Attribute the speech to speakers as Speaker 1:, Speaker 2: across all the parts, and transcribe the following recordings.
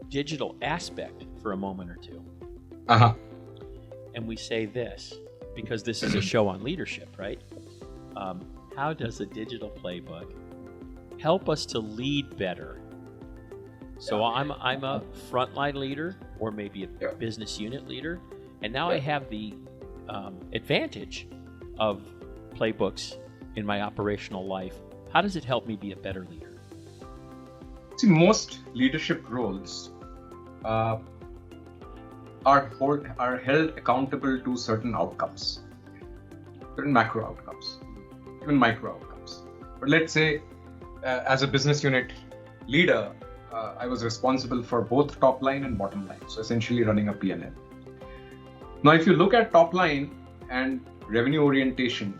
Speaker 1: digital aspect for a moment or two.
Speaker 2: Uh-huh.
Speaker 1: And we say this, because this is a show on leadership, right? How does a digital playbook help us to lead better? So I'm a frontline leader, or maybe a business unit leader, and now I have the advantage of playbooks in my operational life. How does it help me be a better leader?
Speaker 2: See, most leadership roles are held accountable to certain outcomes, certain macro outcomes, even micro outcomes. But let's say, as a business unit leader, I was responsible for both top line and bottom line, so essentially running a P&L. Now, if you look at top line and revenue orientation,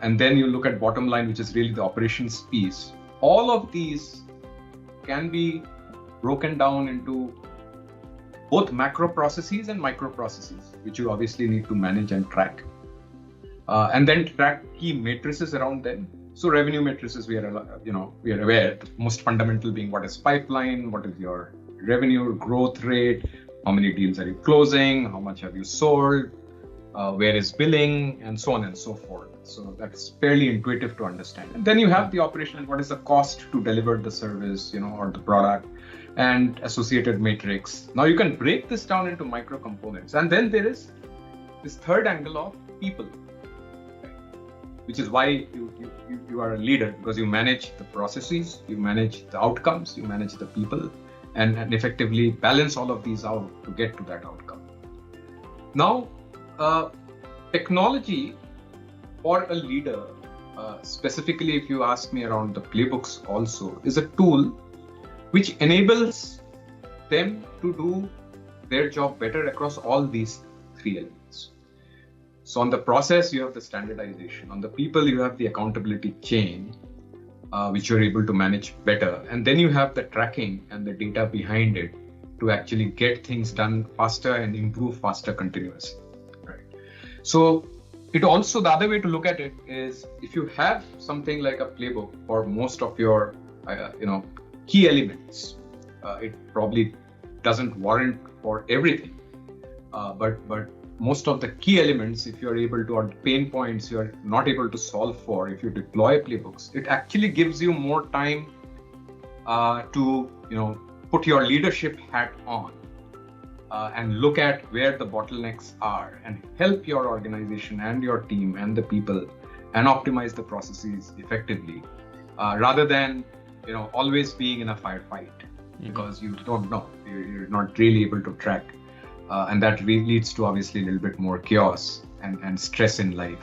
Speaker 2: and then you look at bottom line, which is really the operations piece, all of these can be broken down into both macro processes and micro processes, which you obviously need to manage and track. And then track key matrices around them. So revenue matrices, we are aware, the most fundamental being what is pipeline, what is your revenue growth rate, how many deals are you closing, how much have you sold, where is billing, and so on and so forth. So that's fairly intuitive to understand. And then you have the operational, what is the cost to deliver the service, or the product, and associated metrics. Now you can break this down into micro components. And then there is this third angle of people, which is why you are a leader, because you manage the processes, you manage the outcomes, you manage the people, and effectively balance all of these out to get to that outcome. Now, technology for a leader, specifically if you ask me around the playbooks also, is a tool which enables them to do their job better across all these three elements. So on the process, you have the standardization. On the people, you have the accountability chain, which you're able to manage better. And then you have the tracking and the data behind it to actually get things done faster and improve faster continuously. Right. So it also, the other way to look at it is, if you have something like a playbook for most of your, key elements, it probably doesn't warrant for everything. But most of the key elements, if you're able to, or pain points you're not able to solve for, if you deploy playbooks, it actually gives you more time to, put your leadership hat on and look at where the bottlenecks are and help your organization and your team and the people and optimize the processes effectively, rather than, always being in a firefight, because you don't know, you're not really able to track. And that really leads to obviously a little bit more chaos and stress in life.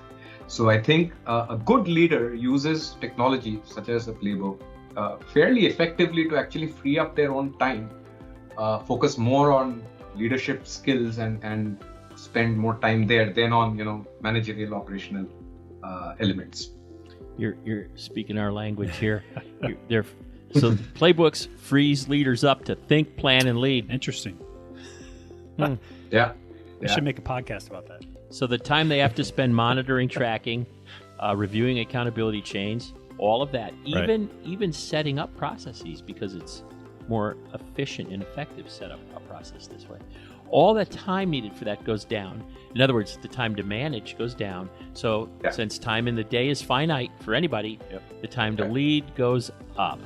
Speaker 2: So I think a good leader uses technology such as a playbook fairly effectively to actually free up their own time, focus more on leadership skills and spend more time there than on managerial operational elements.
Speaker 1: You're speaking our language here. So playbooks frees leaders up to think, plan, and lead.
Speaker 3: Interesting.
Speaker 2: Yeah.
Speaker 3: We should make a podcast about that.
Speaker 1: So the time they have to spend monitoring, tracking, reviewing accountability chains, all of that, even setting up processes, because it's more efficient and effective set up a process this way. All the time needed for that goes down. In other words, the time to manage goes down. So since time in the day is finite for anybody, the time to lead goes up.